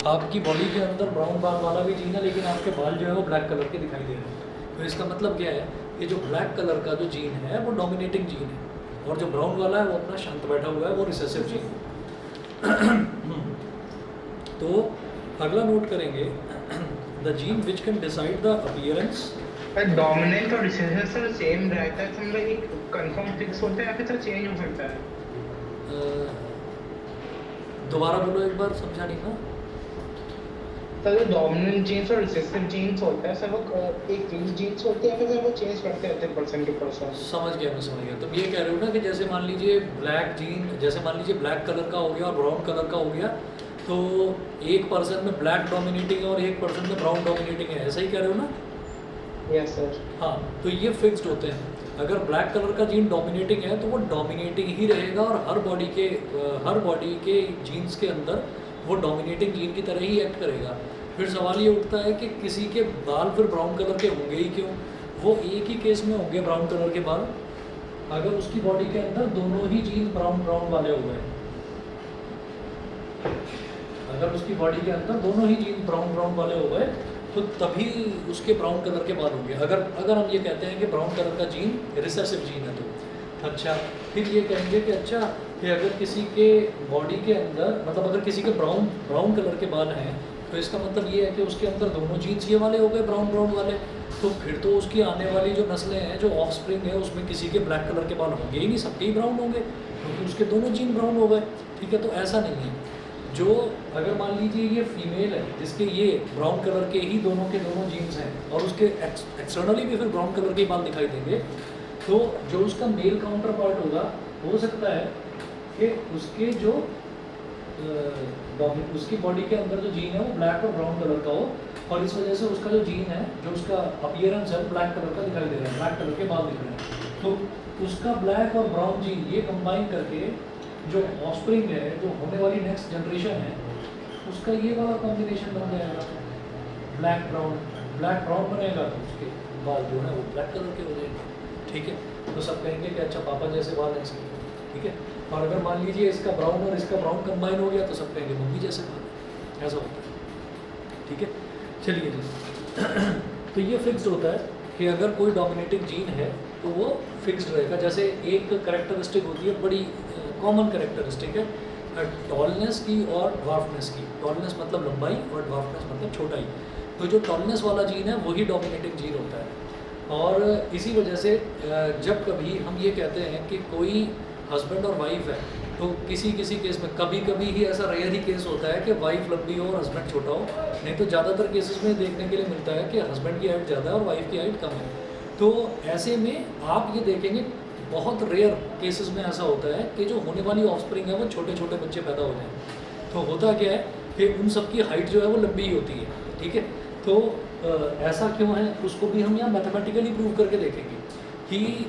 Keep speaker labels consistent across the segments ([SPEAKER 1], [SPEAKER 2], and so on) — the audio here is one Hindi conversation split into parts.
[SPEAKER 1] आपकी बॉडी के अंदर ब्राउन बाल वाला भी जीन है, लेकिन आपके बाल जो है वो ब्लैक कलर के दिखाई दे रहे हैं। तो इसका मतलब क्या है कि जो ब्लैक कलर का जो जीन है वो डोमिनेटिंग जीन है, और जो ब्राउन वाला है वो अपना शांत बैठा हुआ है, वो रिसेसिव जीन है। तो अगला नोट करेंगे, the gene which can decide the appearance.
[SPEAKER 2] Dominant और रिसेसिव सर सेम रहता है, समझ एक कंफर्म फिक्स होता है या फिर सर चेंज हो सकता है?
[SPEAKER 1] दोबारा बोलो एक बार, समझा नहीं ना।
[SPEAKER 2] सर जो डोमिनेंट जीन्स और रिसेसिव जीन्स होता है सर, वो एक फिक्स जीन्स होते हैं, फिर वो चेंज करते रहते हैं पर्सन टू पर्सन।
[SPEAKER 1] समझ गया, मैं समझ गया। तुम ये कह रहे हो ना कि जैसे मान लीजिए ब्लैक जीन, जैसे मान लीजिए ब्लैक कलर का हो गया और ब्राउन कलर का हो गया, तो एक पर्सन में ब्लैक डोमिनेटिंग है और एक पर्सन में ब्राउन डोमिनेटिंग है, ऐसा ही कह रहे हो ना।
[SPEAKER 2] Yes sir.
[SPEAKER 1] हाँ, तो ये फिक्स्ड होते हैं। अगर ब्लैक कलर का जीन डोमिनेटिंग है तो वो डोमिनेटिंग ही रहेगा, और हर बॉडी के जीन्स के अंदर वो डोमिनेटिंग जीन की तरह ही एक्ट करेगा। फिर सवाल ये उठता है कि किसी के बाल फिर ब्राउन कलर के होंगे ही क्यों? वो एक ही केस में होंगे ब्राउन कलर के बाल, अगर उसकी बॉडी के अंदर दोनों ही जीन ब्राउन ब्राउन वाले हुए हैं। अगर उसकी बॉडी के अंदर दोनों ही जीन ब्राउन ब्राउन वाले हो गए तो तभी उसके ब्राउन कलर के बाल होंगे। अगर हम ये कहते हैं कि ब्राउन कलर का जीन रिसेसिव जीन है तो अच्छा, फिर ये कहेंगे कि अच्छा कि अगर किसी के बॉडी के अंदर, मतलब अगर किसी के ब्राउन कलर के बाल हैं, तो इसका मतलब ये है कि उसके अंदर दोनों जीन्स ये वाले हो गए ब्राउन ब्राउन वाले। तो फिर तो उसकी आने वाली जो नस्लें हैं, जो ऑफस्प्रिंग है, उसमें किसी के ब्लैक कलर के बाल होंगे ही नहीं, सबके ही ब्राउन होंगे, क्योंकि उसके दोनों जीन ब्राउन हो गए। ठीक है, तो ऐसा नहीं है। जो अगर मान लीजिए ये फीमेल है जिसके ये ब्राउन कलर के ही दोनों के दोनों जीन्स हैं, और उसके एक्सटर्नली भी फिर ब्राउन कलर के बाल दिखाई देंगे, तो जो उसका मेल काउंटर पार्ट होगा, हो सकता है कि उसके जो उसकी बॉडी के अंदर जो जीन है वो ब्लैक और ब्राउन कलर का हो, और इस वजह से उसका जो जीन है, जो उसका अपीयरेंस है, ब्लैक कलर का दिखाई दे रहा है, ब्लैक कलर के बाल दिख रहे हैं। तो उसका ब्लैक और ब्राउन जीन ये कंबाइन करके जो ऑफस्प्रिंग है, जो होने वाली नेक्स्ट जनरेशन है, उसका ये वाला कॉम्बिनेशन बन जाएगा, ब्लैक ब्राउन बनेगा, तो उसके बाल जो है वो ब्लैक कलर के हो जाएंगे। ठीक है, तो सब कहेंगे कि अच्छा पापा जैसे बाल हैं इसके। ठीक है, और अगर मान लीजिए इसका ब्राउन और इसका ब्राउन कंबाइन हो गया तो सब कहेंगे मम्मी जैसे बाल हैं, ऐसा होता है। ठीक है, चलिए जी। तो ये फिक्स्ड होता है कि अगर कोई डोमिनेटिंग जीन है तो वो फिक्स्ड रहेगा। जैसे एक करेक्टरिस्टिक होती है, बड़ी कॉमन करेक्टरिस्टिक है टॉलनेस की और ड्वार्फनेस की। टॉलनेस मतलब लंबाई और ड्वार्फनेस मतलब छोटाई। तो जो टॉलनेस वाला जीन है वही डोमिनेटिंग जीन होता है। और इसी वजह से जब कभी हम ये कहते हैं कि कोई हस्बैंड और वाइफ है, तो किसी किसी केस में, कभी कभी ही ऐसा रेयर ही केस होता है कि वाइफ लंबी हो और हस्बैंड छोटा हो, नहीं तो ज़्यादातर केसेस में देखने के लिए मिलता है कि हस्बैंड की हाइट ज़्यादा है और वाइफ की हाइट कम है। तो ऐसे में आप ये देखेंगे बहुत रेयर केसेस में ऐसा होता है कि जो होने वाली ऑफस्प्रिंग है वो छोटे छोटे बच्चे पैदा हो जाएं। तो होता क्या है कि उन सब की हाइट जो है वो लंबी ही होती है। ठीक है, तो ऐसा क्यों है उसको भी हम यहाँ मैथमेटिकली प्रूव करके देखेंगे कि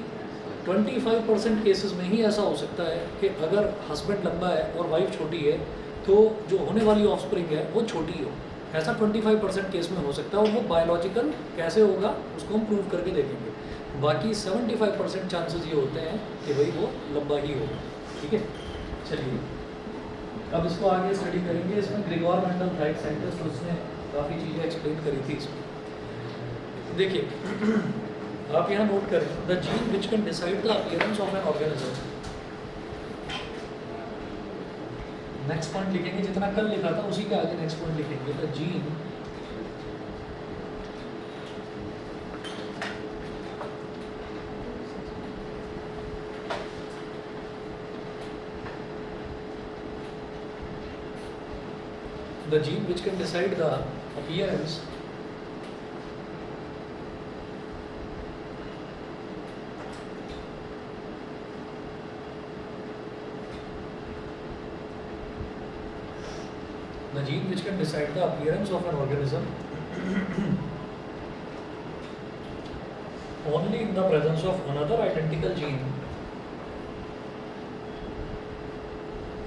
[SPEAKER 1] 25% केसेस में ही ऐसा हो सकता है कि अगर हस्बैंड लंबा है और वाइफ छोटी है, तो जो होने वाली ऑफस्प्रिंग है वो छोटी हो। ऐसा 25% केस में हो सकता है, और वो बायोलॉजिकल कैसे होगा उसको हम प्रूव करके देखेंगे। बाकी 75% चांसेस ये होते हैं कि भाई वो लंबा ही होगा। ठीक है, चलिए अब इसको आगे स्टडी करेंगे। इसमें ग्रेगोर मेंडल था एक साइंटिस्ट, उसने काफ़ी चीज़ें एक्सप्लेन करी थी इसमें। देखिए आप यहाँ नोट करें, the gene which can decide the appearance of an organism. Next point लिखेंगे, जितना कल लिखा था उसी के आगे नेक्स्ट पॉइंट लिखेंगे, the gene which can decide the appearance of an organism only in the presence of another identical gene,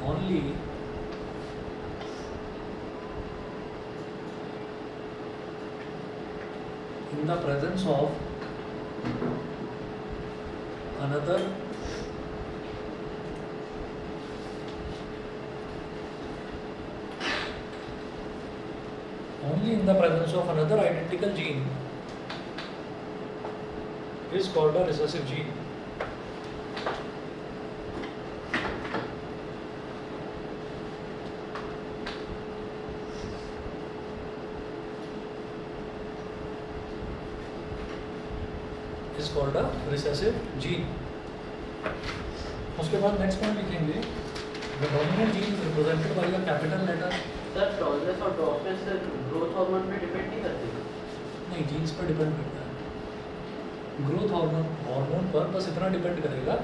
[SPEAKER 1] only in the presence of another only in the presence of another identical gene is called a recessive gene. Is called a recessive gene. उसके बाद नेक्स्ट पॉइंट लिखेंगे the dominant gene is represented by a capital letter.
[SPEAKER 3] Sir tallness और ड्रॉपनेस ग्रोथ हार्मोन पे डिपेंड नहीं करती?
[SPEAKER 1] नहीं, जीन्स पर डिपेंड करता है। ग्रोथ हार्मोन पर बस इतना डिपेंड करेगा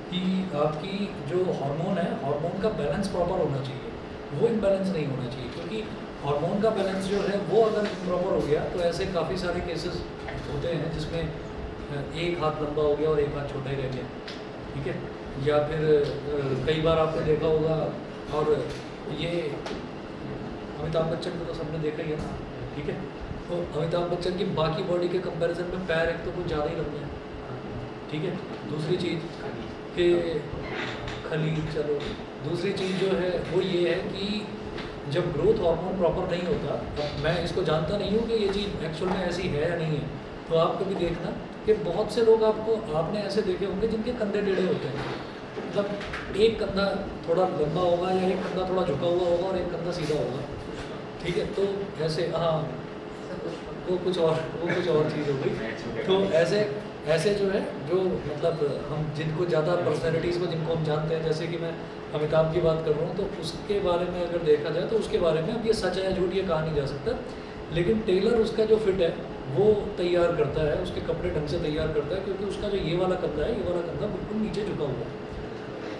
[SPEAKER 1] कि आपकी जो हार्मोन है, हार्मोन का बैलेंस प्रॉपर होना चाहिए, वो इम्बैलेंस नहीं होना चाहिए, क्योंकि हार्मोन का बैलेंस जो है वो अगर इम्प्रॉपर हो गया तो ऐसे काफ़ी सारे केसेस होते हैं जिसमें एक हाथ लंबा हो गया और एक हाथ छोटा ही रह गया, ठीक है। या फिर कई बार आपने देखा होगा, और ये अमिताभ बच्चन को तो सबने देखा ही है ना, ठीक है। तो अमिताभ बच्चन की बाकी बॉडी के कंपैरिजन में पैर एक तो कुछ ज़्यादा ही लंबे हैं, ठीक है। दूसरी चीज़ कि खलील, चलो दूसरी चीज़ जो है वो ये है कि जब ग्रोथ हार्मोन प्रॉपर नहीं होता, मैं इसको जानता नहीं हूँ कि ये चीज़ एक्चुअल में ऐसी है या नहीं है, तो आप कभी देखना कि बहुत से लोग आपने ऐसे देखे होंगे जिनके कंधे टेढ़े होते हैं, मतलब एक कंधा थोड़ा लंबा होगा या एक कंधा थोड़ा झुका हुआ होगा और एक कंधा सीधा होगा, ठीक है। तो ऐसे, हाँ, वो कुछ और चीज़ हो गई। तो ऐसे जो है, जो मतलब हम जिनको ज़्यादा पर्सनैलिटीज़ को जिनको हम जानते हैं, जैसे कि मैं अमिताभ की बात कर रहा हूँ, तो उसके बारे में अगर देखा जाए तो उसके बारे में अब ये सच है या झूठ ये कहा नहीं जा सकता, लेकिन टेलर उसका जो फिट है वो तैयार करता है, उसके कपड़े ढंग से तैयार करता है, क्योंकि उसका जो ये वाला कंधा है, ये वाला कंधा बिल्कुल नीचे झुका हुआ है,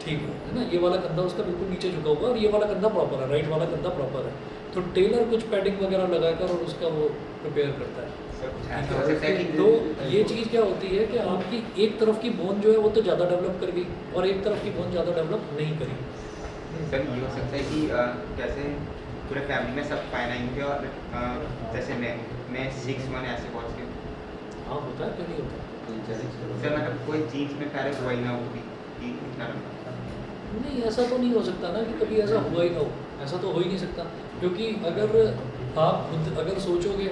[SPEAKER 1] ठीक है ना। ये वाला कंधा उसका बिल्कुल नीचे झुका हुआ है और ये वाला कंधा प्रॉपर है, राइट वाला कंधा प्रॉपर है। तो टेलर कुछ पैडिंग वगैरह लगाकर और उसका वो प्रिपेयर करता है। तो ये चीज़ क्या होती है कि आपकी एक तरफ की बोन जो है वो तो ज़्यादा डेवलप कर गई और एक तरफ की बोन ज़्यादा डेवलप नहीं करी।
[SPEAKER 4] सर ये हो सकता है कि जैसे पूरे फैमिली में सब 5'9" के और जैसे मैं 6'1" ऐसे पहुँच के।
[SPEAKER 1] हाँ, होता है, क्यों नहीं होता।
[SPEAKER 4] सर मतलब कोई जीन्स में पहले हुआ ही ना हो कि इतना लंबा।
[SPEAKER 1] नहीं, ऐसा तो नहीं हो सकता ना कि कभी ऐसा हुआ ही ना हो, ऐसा तो हो ही नहीं सकता, क्योंकि अगर आप खुद अगर सोचोगे,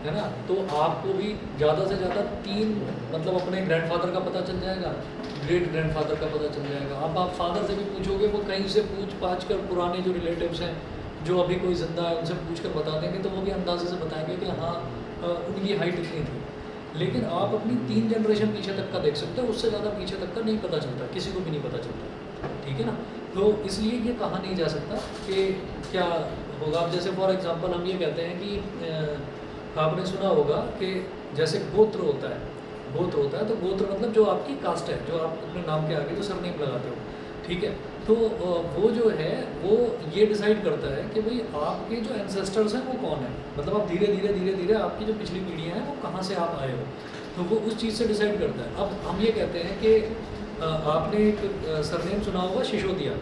[SPEAKER 1] है ना, तो आपको भी ज़्यादा से ज़्यादा 3 मतलब अपने ग्रैंडफादर का पता चल जाएगा, ग्रेट ग्रैंडफादर का पता चल जाएगा। अब आप फादर से भी पूछोगे, वो कहीं से पूछ पाछ कर पुराने जो रिलेटिव्स हैं जो अभी कोई ज़िंदा है उनसे पूछ कर बता देंगे, तो वो भी अंदाजे से बताएंगे कि हाँ उनकी हाइट इतनी थी। लेकिन आप अपनी 3 जनरेशन पीछे तक का देख सकते हो, उससे ज़्यादा पीछे तक का नहीं पता चलता, किसी को भी नहीं पता चलता, ठीक है ना। तो इसलिए ये कहा नहीं जा सकता कि क्या होगा। अब जैसे फॉर एग्जांपल हम ये कहते हैं कि आपने सुना होगा कि जैसे गोत्र होता है, तो गोत्र मतलब जो आपकी कास्ट है, जो आप अपने नाम के आगे जो सरनेम लगाते हो, ठीक है। तो वो जो है वो ये डिसाइड करता है कि भाई आपके जो एंसेस्टर्स हैं वो कौन है, मतलब आप धीरे धीरे आपकी जो पिछली पीढ़ियाँ हैं वो कहाँ से आप आए हो, तो वो उस चीज़ से डिसाइड करता है। अब हम ये कहते हैं कि आपने एक सरनेम सुना होगा सिसोदिया,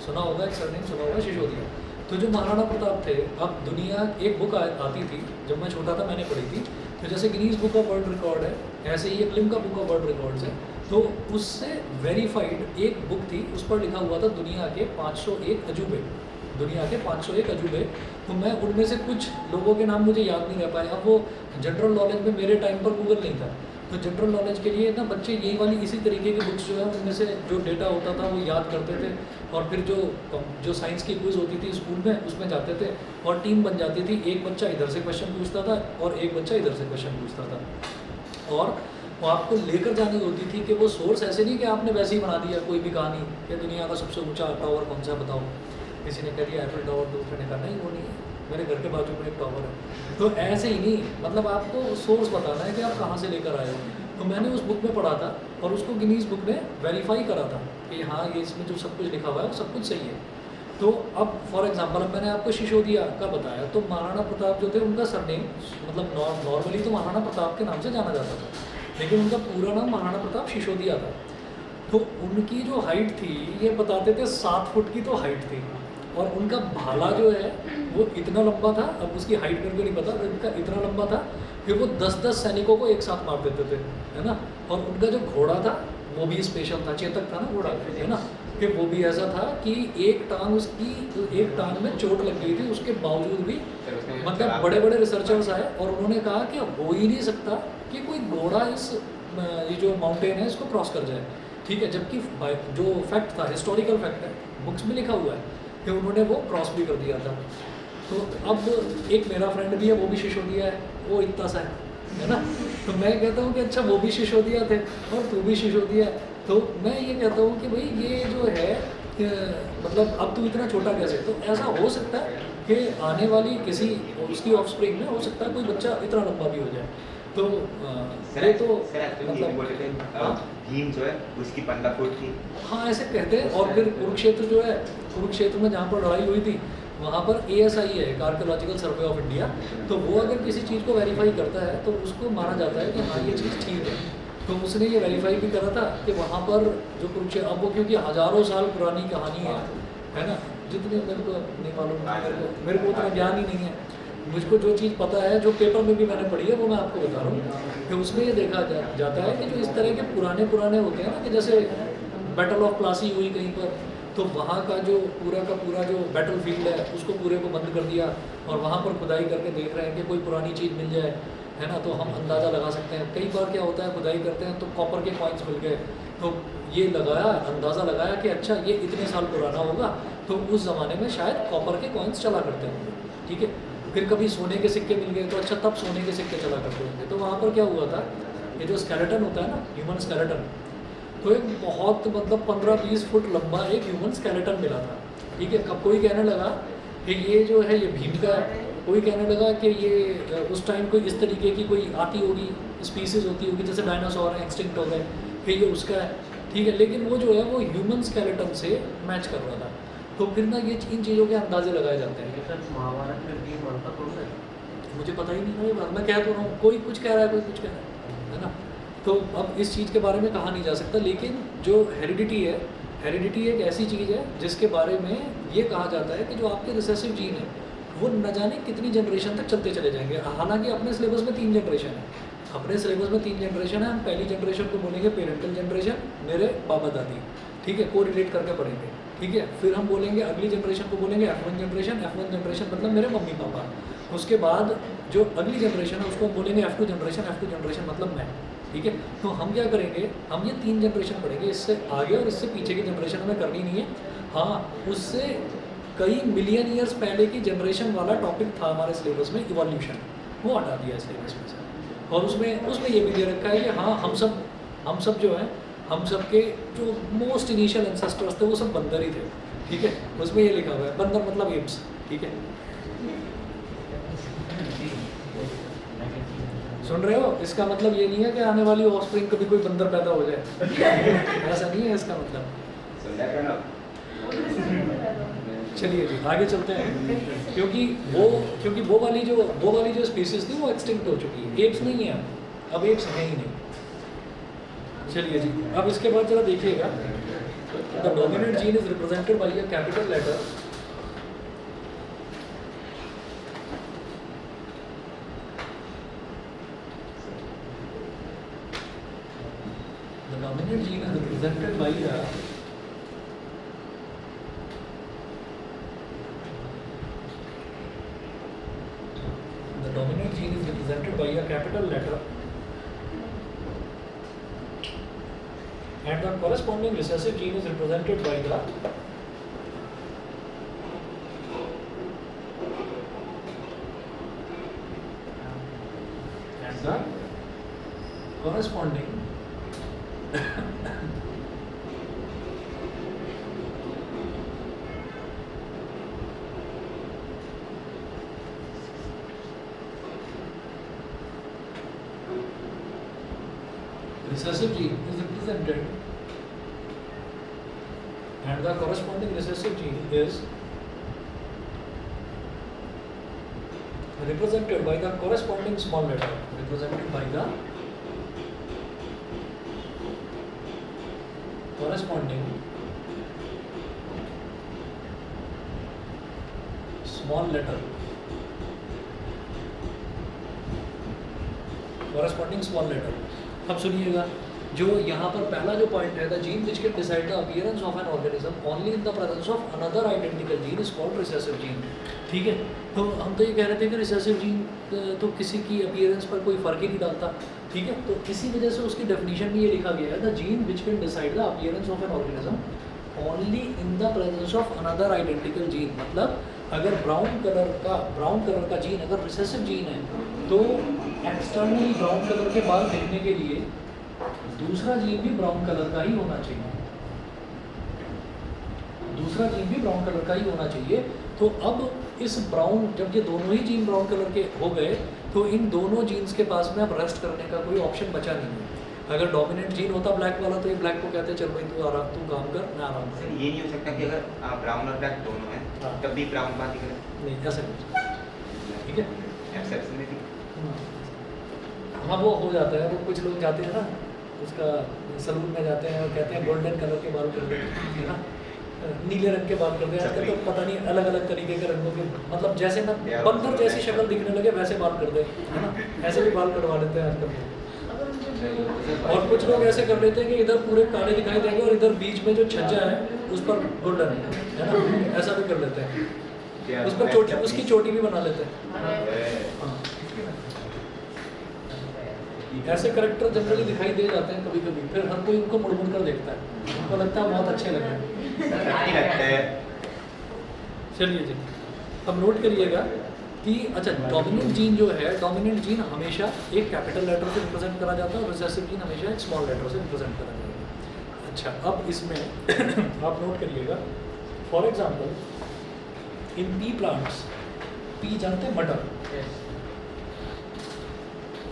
[SPEAKER 1] सिसोदिया। तो जो महाराणा प्रताप थे, अब दुनिया एक बुक आती थी जब मैं छोटा था, मैंने पढ़ी थी, तो जैसे Guinness book of world record है, ऐसे ही एक Limca book of world records है, तो उससे वेरीफाइड एक बुक थी, उस पर लिखा हुआ था दुनिया के 501 अजूबे, तो मैं उनमें से कुछ लोगों के नाम मुझे याद नहीं रह पाए। अब वो जनरल नॉलेज में मेरे टाइम पर गूगल नहीं था, तो जनरल नॉलेज के लिए ना बच्चे यही वाली इसी तरीके की बुक्स जो है उनमें से जो डेटा होता था वो याद करते थे, और फिर जो साइंस की क्विज़ होती थी स्कूल में उसमें जाते थे और टीम बन जाती थी, एक बच्चा इधर से क्वेश्चन पूछता था और एक बच्चा इधर से क्वेश्चन पूछता था, और वो आपको लेकर जानी होती थी कि वो सोर्स ऐसे नहीं कि आपने वैसे ही बना दिया कोई भी कहानी कि दुनिया का सबसे ऊंचा टावर कौन सा बताओ, किसी ने कह दिया एफिल टावर, दूसरे ने कहा नहीं वो नहीं है, मेरे घर के बाजू में एक टावर है। तो ऐसे ही नहीं, मतलब आपको सोर्स बताना है कि आप कहाँ से लेकर आए हो। तो मैंने उस बुक में पढ़ा था और उसको गिनीज बुक में वेरीफाई करा था कि हाँ ये इसमें जो सब कुछ लिखा हुआ है वो सब कुछ सही है। तो अब फॉर एग्जांपल अब मैंने आपको सिसोदिया का बताया, तो महाराणा प्रताप जो थे उनका सरनेम मतलब नॉर्मली तो महाराणा प्रताप के नाम से जाना जाता था, लेकिन उनका पूरा नाम महाराणा प्रताप सिसोदिया था। तो उनकी जो हाइट थी ये बताते थे 7 फुट की तो हाइट थी, और उनका भाला जो है वो इतना लंबा था, अब उसकी हाइट मेरे को नहीं पता, उनका इतना लंबा था कि वो 10-10 सैनिकों को एक साथ मार देते थे, है ना। और उनका जो घोड़ा था वो भी स्पेशल था, चेतक था ना घोड़ा, है ना, कि वो भी ऐसा था कि एक टांग में चोट लग गई थी, उसके बावजूद भी मतलब बड़े बड़े रिसर्चर्स आए और उन्होंने कहा कि हो ही नहीं सकता कि कोई घोड़ा इस ये जो माउंटेन है इसको क्रॉस कर जाए, ठीक है, जबकि जो फैक्ट था, हिस्टोरिकल फैक्ट है, बुक्स में लिखा हुआ है कि उन्होंने वो क्रॉस भी कर दिया था। तो अब एक मेरा फ्रेंड भी है, वो भी शिशोदिया है, वो इतना सा है ना, तो मैं कहता हूँ कि अच्छा वो भी शिशोदिया थे और तू भी शिशोदिया है, तो मैं ये कहता हूँ कि भाई ये जो है मतलब अब तू इतना छोटा कैसे, तो ऐसा हो सकता है कि आने वाली किसी उसकी ऑफस्प्रिंग में हो सकता है कोई बच्चा इतना लंबा भी हो जाए। तो ये तो
[SPEAKER 4] मतलब बोले थे भीम जो है उसकी 15 फुट थी।
[SPEAKER 1] हाँ ऐसे कहते हैं। और फिर कुरुक्षेत्र जो है, कुरुक्षेत्र में जहाँ पर लड़ाई हुई थी वहाँ पर ASI है, आर्कियोलॉजिकल सर्वे ऑफ इंडिया, तो वो अगर किसी चीज़ को वेरीफाई करता है तो उसको माना जाता है कि हाँ ये चीज़ ठीक है। तो उसने ये वेरीफाई भी करा था कि वहाँ पर जो कुरुक्षेत्र, अब वो क्योंकि हज़ारों साल पुरानी कहानी है ना, जितने मेरे को नहीं मालूम, मेरे को उतना ज्ञान ही नहीं है, मुझको जो चीज़ पता है, जो पेपर में भी मैंने पढ़ी है वो मैं आपको बता रहा हूँ कि उसमें ये देखा जाता है कि जो इस तरह के पुराने होते हैं ना, कि जैसे बैटल ऑफ प्लासी हुई कहीं पर, तो वहाँ का पूरा जो बैटल फील्ड है उसको पूरे को बंद कर दिया और वहाँ पर खुदाई करके देख रहे हैं कि कोई पुरानी चीज़ मिल जाए, है ना, तो हम अंदाज़ा लगा सकते हैं। कई बार क्या होता है, खुदाई करते हैं तो कॉपर के कॉइन्स मिल गए, तो ये अंदाज़ा लगाया कि अच्छा ये इतने साल पुराना होगा, तो उस ज़माने में शायद कॉपर के कॉइन्स चला करते होंगे, ठीक है। फिर कभी सोने के सिक्के मिल गए, तो अच्छा तब सोने के सिक्के चला करते होंगे। तो वहाँ पर क्या हुआ था, ये जो स्केलेटन होता है ना, ह्यूमन स्केलेटन, तो एक बहुत मतलब 15-20 फुट लंबा एक ह्यूमन स्केलेटन मिला था, ठीक है। अब कोई कहने लगा कि ये जो है ये भीम का है, कोई कहने लगा कि ये उस टाइम कोई इस तरीके की कोई आती होगी, स्पीसीज होती होगी, जैसे डायनासोर है एक्सटिंक्ट हो गए, फिर ये उसका है, ठीक है। लेकिन वो जो है वो ह्यूमन स्केलेटन से मैच कर रहा था। तो फिर ना ये इन चीज़ों के अंदाजे लगाए जाते हैं।
[SPEAKER 3] सर महाभारत में भीम मरता कौन सा है?
[SPEAKER 1] मुझे पता ही नहीं है ये बात, मैं कह तो रहा हूँ, कोई कुछ कह रहा है, कोई कुछ कह रहा है ना। तो अब इस चीज़ के बारे में कहा नहीं जा सकता, लेकिन जो हेरिडिटी है, हेरिडिटी एक ऐसी चीज़ है जिसके बारे में ये कहा जाता है कि जो आपके रिसेसिव जीन है वो न जाने कितनी जनरेशन तक चलते चले जाएंगे। हालांकि अपने सिलेबस में 3 जनरेशन है, अपने सिलेबस में 3 जनरेशन है। हम पहली जनरेशन को बोलेंगे पेरेंटल जनरेशन, मेरे बाबा दादी, ठीक है, को रिलेट करके पढ़ेंगे, ठीक है। फिर हम बोलेंगे अगली जनरेशन को बोलेंगे F1 जनरेशन, F1 जनरेशन मतलब मेरे मम्मी पापा। उसके बाद जो अगली जनरेशन है उसको हम बोलेंगे F2 जनरेशन, F2 जनरेशन मतलब मैं, ठीक है। तो हम क्या करेंगे, हम ये 3 जनरेशन पढ़ेंगे, इससे आगे और इससे पीछे की जनरेशन हमें करनी नहीं है। हाँ, उससे कई मिलियन ईयर्स पहले की जनरेशन वाला टॉपिक था हमारे सिलेबस में, इवोल्यूशन, वो हटा दिया सिलेबस में से। और उसमें ये भी दे रखा है कि हाँ हम सब जो है, हम सब के जो मोस्ट इनिशियल एंसेस्टर्स थे वो सब बंदर ही थे, ठीक है। उसमें ये लिखा हुआ है, बंदर मतलब एप्स, ठीक है। सुन रहे हो, इसका मतलब ये नहीं है कि आने वाली ऑफस्प्रिंग कभी कोई बंदर पैदा हो जाए, ऐसा नहीं है इसका मतलब। चलिए जी आगे चलते हैं, क्योंकि वो वाली जो स्पीसीज थी वो एक्सटिंक्ट हो चुकी है, एप्स नहीं है अब एप्स है ही नहीं। चलिए जी, अब इसके बाद जरा देखिएगा, the dominant gene is represented by a capital letter. The dominant gene is represented by the dominant gene is represented by a capital letter, and the corresponding recessive gene is represented by the corresponding recessive gene is represented, and the corresponding recessive gene is represented by the corresponding small letter, represented by the corresponding small letter, corresponding small letter। अब सुनिएगा, जो यहाँ पर पहला जो पॉइंट है, the gene which can decide the appearance of an organism only in the presence of another identical gene is called recessive gene. ठीक है, तो हम तो ये कह रहे थे कि रिसेसिव जीन तो किसी की अपीयरेंस पर कोई फ़र्क ही नहीं डालता। ठीक है, तो इसी वजह से उसकी डेफिनेशन में ये लिखा गया है, the gene which can decide the appearance of an organism only in the presence of another identical gene. मतलब अगर ब्राउन कलर का जीन अगर रिसेसिव जीन है, तो एक्सटर्नली ब्राउन कलर के बाल दिखने के लिए दूसरा जीन भी ब्राउन कलर का ही होना चाहिए, दूसरा जीन भी ब्राउन कलर का ही होना चाहिए। तो अब इस ब्राउन, जब ये दोनों ही जीन ब्राउन कलर के हो गए, तो इन दोनों जीन्स के पास में अब रेस्ट करने का कोई ऑप्शन बचा नहीं है। अगर डोमिनेंट जीन होता ब्लैक वाला, तो ये ब्लैक को कहते हैं चल भाई तू काम कर, मैं आराम
[SPEAKER 4] सर
[SPEAKER 1] कर।
[SPEAKER 4] ये नहीं हो सकता कि अगर ब्राउन और ब्लैक दोनों हैं
[SPEAKER 1] हाँ।
[SPEAKER 4] तब भी ब्राउन बात ही करें?
[SPEAKER 1] नहीं, ऐसा नहीं। ठीक है,
[SPEAKER 4] एक्सेप्शन में भी
[SPEAKER 1] हाँ वो हो जाता है। वो कुछ लोग जाते हैं ना, उसका सलून में जाते हैं और कहते हैं गोल्डन कलर के बाल कर दे, है ना, नीले रंग के बाल कर दे। आजकल तो पता नहीं अलग अलग तरीके के रंगों के, मतलब जैसे ना बंदर जैसी शक्ल दिखने लगे वैसे बाल कर दे, है ना, ऐसे भी बाल कटवा लेते हैं आजकल। और कुछ लोग ऐसे कर लेते हैं कि इधर पूरे काले दिखाई देंगे और इधर बीच में जो छज्जा है उस पर गोल्डन है ना, ऐसा भी कर लेते हैं। उस पर चोटी, उसकी चोटी भी बना लेते हैं। हाँ। ऐसे करेक्टर जनरली दिखाई दे जाते हैं कभी कभी, फिर हर कोई उनको मुड़ मुड़ कर देखता है, उनको लगता है बहुत अच्छे लग रहे हैं।
[SPEAKER 4] लगता है।
[SPEAKER 1] चलिए जी, अब नोट करिएगा कि अच्छा डोमिनेंट जीन जो है, डोमिनेंट जीन हमेशा एक कैपिटल लेटर से रिप्रेजेंट करा जाता है और रिसेसिव जीन हमेशा एक स्मॉल लेटर से रिप्रेजेंट करा जाएगा। अच्छा, अब इसमें आप नोट करिएगा, for example in pea plants, P जानते हैं मटर,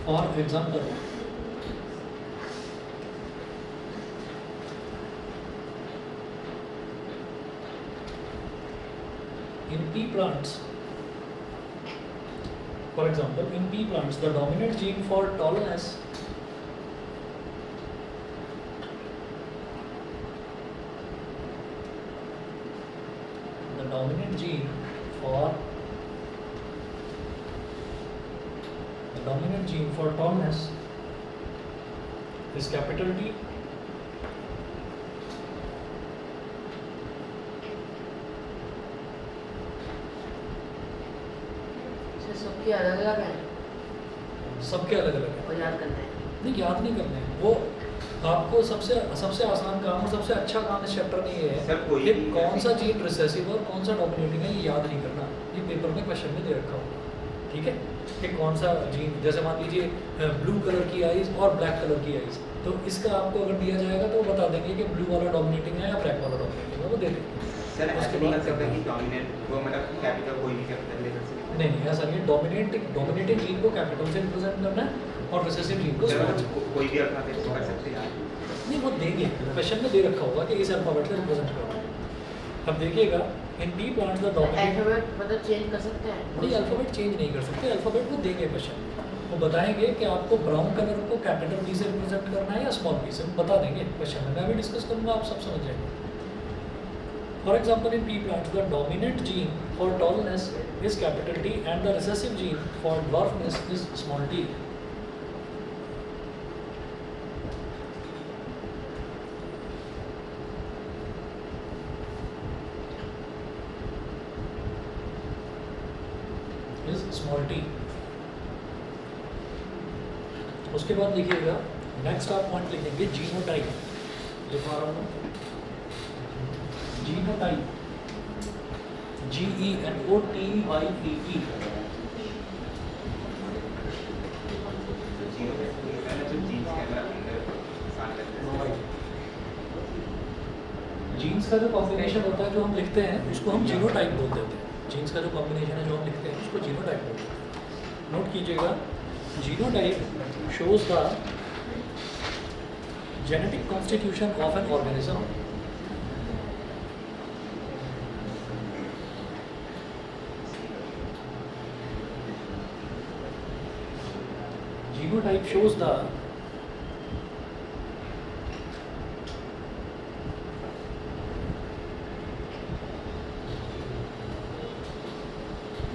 [SPEAKER 1] for example in pea plants, for example in pea plants the dominant gene for tallness is capital T.
[SPEAKER 3] सबके अलग अलग हैं
[SPEAKER 1] सबके अलग अलग है,
[SPEAKER 3] और याद करना है।
[SPEAKER 1] नहीं याद नहीं करने हैं वो। आपको सबसे आसान काम और सबसे अच्छा काम इस चैप्टर में ये
[SPEAKER 4] सर,
[SPEAKER 1] है
[SPEAKER 4] कोई
[SPEAKER 1] कि
[SPEAKER 4] भी
[SPEAKER 1] कौन
[SPEAKER 4] ऐसी-
[SPEAKER 1] सा जीन रिसेसिव और कौन सा डोमिनेटिंग है, ये याद नहीं करना। ये पेपर में क्वेश्चन में दे रखा होगा, ठीक है, कि कौन सा जीन, जैसे मान लीजिए ब्लू कलर की आइज और ब्लैक कलर की आइज, तो इसका आपको अगर दिया जाएगा तो वो बता देंगे कि ब्लू वाला डोमिनेटिंग है या ब्लैक वाला डोमिनेटिंग है, वो दे देंगे।
[SPEAKER 4] सर
[SPEAKER 1] उसके
[SPEAKER 4] ऐसे नहीं
[SPEAKER 1] बाद
[SPEAKER 4] कर सकता कि डोमिनेंट वो मतलब कैपिटल कोई भी कैपिटल ले सकते
[SPEAKER 1] नहीं ऐसा नहीं, डोमिनेटिंग जीन को कैपिटल से रिप्रेजेंट करना है और रिसेसिव जीन को स्मॉल से।
[SPEAKER 4] कोई भी अल्फाबेट से कर सकते हैं यार।
[SPEAKER 1] नहीं वो देंगे, क्वेश्चन में दे रखा होगा कि इस अल्फाबेट से रिप्रेजेंट करना है। अब देखिएगा इन pea plants the dominating,
[SPEAKER 3] alphabet मतलब चेंज कर सकते हैं?
[SPEAKER 1] नहीं अल्फाबेट चेंज नहीं कर सकते, अल्फाबेट वो देंगे क्वेश्चन, वो बताएंगे कि आपको ब्राउन कलर को कैपिटल बी से रिप्रेजेंट करना है या स्मॉल बी से, बता देंगे क्वेश्चन में। मैं भी डिस्कस करूंगा, आप सब समझ जाएंगे। For example, in pea plants, the dominant gene for tallness is capital T and the recessive gene for dwarfness is small t. Is small t. उसके बाद लिखिएगा नेक्स्ट आप पॉइंट लिखेंगे जीनोटाइप, लिखवा रहा हूँ जीनोटाइप, GENOTYPE। जीन्स का जो कॉम्बिनेशन होता है जो हम लिखते हैं उसको हम जीनोटाइप बोल देते हैं। जीन्स का जो कॉम्बिनेशन है जो हम लिखते हैं उसको जीनोटाइप बोलते हैं। नोट कीजिएगा, genotype shows the genetic constitution of an organism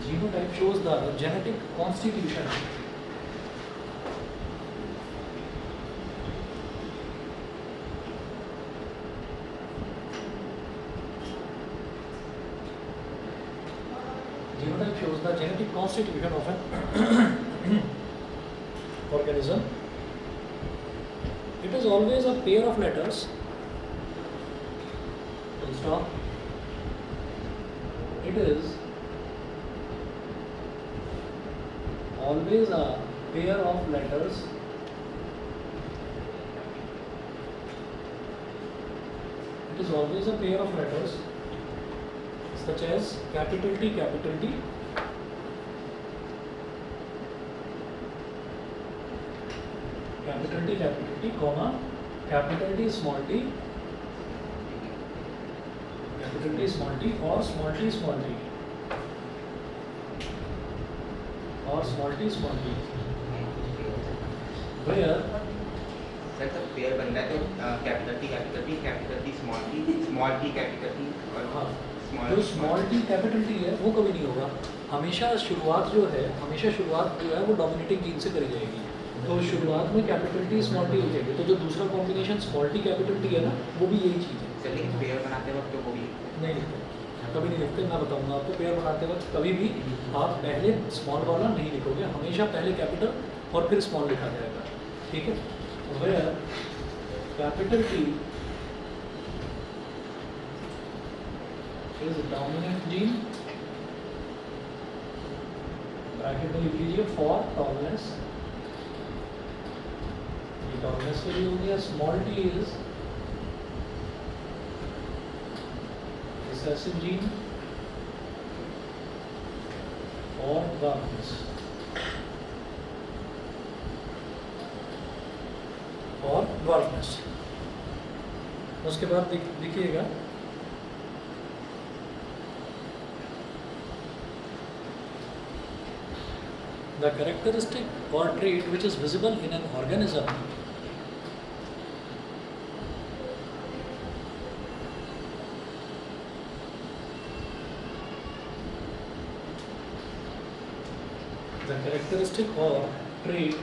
[SPEAKER 1] genotype shows the genetic constitution constitution of an organism, it is always a pair of letters. Full stop. It is always a pair of letters such as capital T, capital T, capital T, capital T, comma, capital T, small t, capital T, small t, or small t, small t, or small t, small t, where
[SPEAKER 4] sir तो पेयर बन रहा है तो capital T small T capital T और
[SPEAKER 1] हाँ,
[SPEAKER 4] स्मॉल
[SPEAKER 1] जो स्मॉल टी कैपिटल टी है वो कभी नहीं होगा। हमेशा शुरुआत जो है वो डोमिनेटिंग जीन से करी जाएगी। तो शुरुआत में कैपिटल टी स्मॉल टी हो जाएगी। तो जो दूसरा combination small T capital T है ना, वो भी यही चीज़ है।
[SPEAKER 4] सर लेकिन पेयर बनाते वक्त तो वो भी
[SPEAKER 1] नहीं लिखते, कभी नहीं लिखते। मैं बताऊंगा आपको, पेयर बनाते वक्त कभी भी आप पहले स्मॉल वाला नहीं लिखोगे, हमेशा पहले कैपिटल और फिर स्मॉल लिखा जाएगा। ठीक है, where capital T is dominant gene, bracket में लिख लीजिए फॉर टॉलनेस, ये टॉलनेस के लिए हो गया। Small T is recessive gene और डार्कनेस और ड्वार्फनेस। उसके बाद देखिएगा द कैरेक्टरिस्टिक और trait which is visible in an organism the characteristic और trait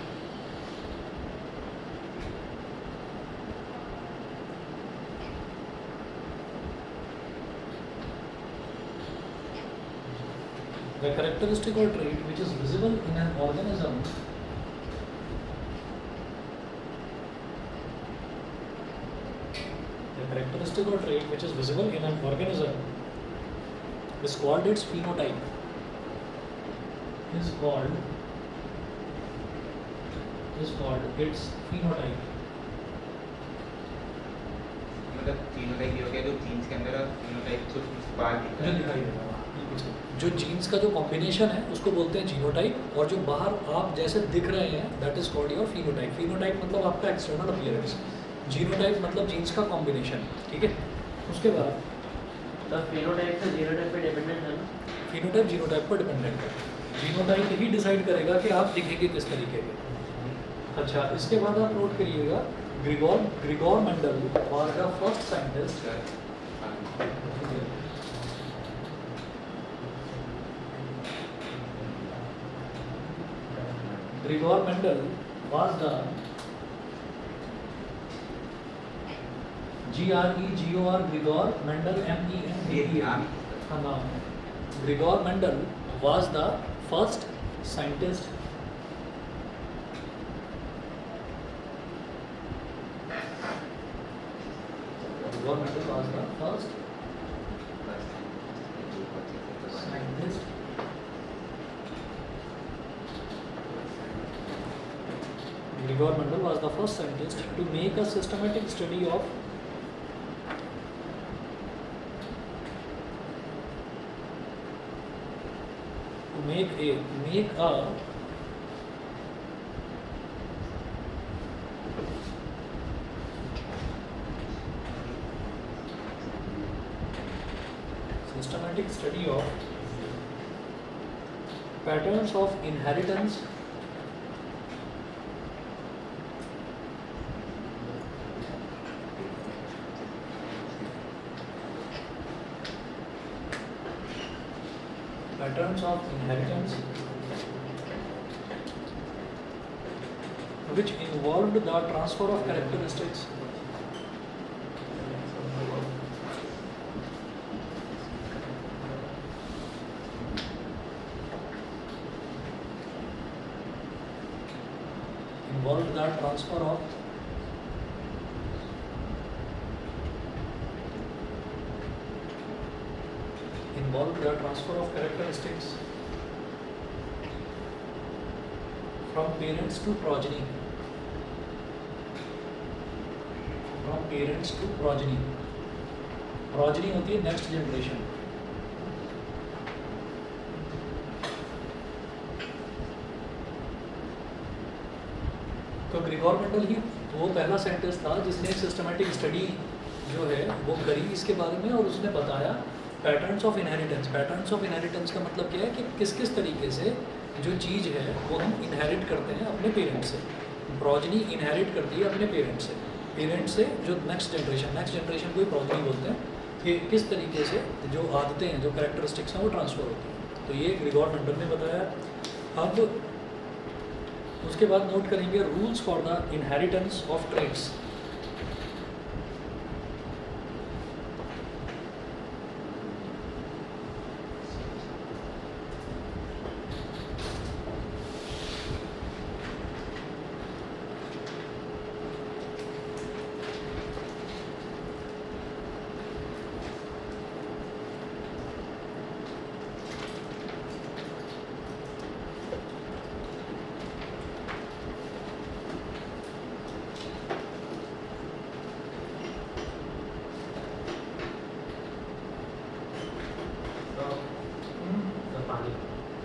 [SPEAKER 1] the characteristic or trait which is visible in an organism is called its phenotype, is called its phenotype।
[SPEAKER 4] मतलब जीनोटाइप ये हो गया जो जीन्स के अंदर फिनोटाइप जो बाहर दिख
[SPEAKER 1] जो
[SPEAKER 4] रहा
[SPEAKER 1] दिखाई
[SPEAKER 4] है।
[SPEAKER 1] दे रहा है, जो जीन्स का जो कॉम्बिनेशन है उसको बोलते हैं जीनोटाइप, और जो बाहर आप जैसे दिख रहे हैं that is called your phenotype. Phenotype मतलब आपका एक्सटर्नल अपीयरेंस, जीनोटाइप मतलब जीन्स का कॉम्बिनेशन। ठीक है, उसके बाद
[SPEAKER 3] तो फेनोटाइप से जीनोटाइप पे डिपेंडेंट है ना?
[SPEAKER 1] फिनोटाइप जीनोटाइप पर डिपेंडेंट है। जीनोटाइप ही डिसाइड करेगा कि आप दिखेंगे किस तरीके के। अच्छा, इसके बाद आप नोट करिएगा Grigor Mendel was the first scientist Gregor Mendel was the Gregor Mendel Mendel हाँ नाम है। Gregor Mendel was the first scientist Gregor Mendel was the first scientist Gregor Mendel was the first scientist to make a systematic study of make a systematic study of patterns of inheritance which involved the transfer of characteristics involved the transfer of characteristics from parents to progeny. Progeny होती है नेक्स्ट जनरेशन. तो ग्रेगोर मेंडल ही वो पहला साइंटिस्ट था जिसने सिस्टमैटिक स्टडी जो है वो करी इसके बारे में, और उसने बताया patterns of inheritance. Patterns of inheritance का मतलब क्या है कि किस किस तरीके से जो चीज़ है वो हम इनहेरिट करते हैं अपने पेरेंट्स से. प्रोजनी इनहेरिट करती है अपने पेरेंट्स से जो नेक्स्ट जनरेशन को ही प्रोजनी बोलते हैं, कि किस तरीके से जो आदतें हैं, जो कैरेक्टरिस्टिक्स हैं वो ट्रांसफ़र होती हैं. तो ये ग्रेगोर मेंडल ने बताया. अब उसके बाद नोट करेंगे rules for the inheritance of traits.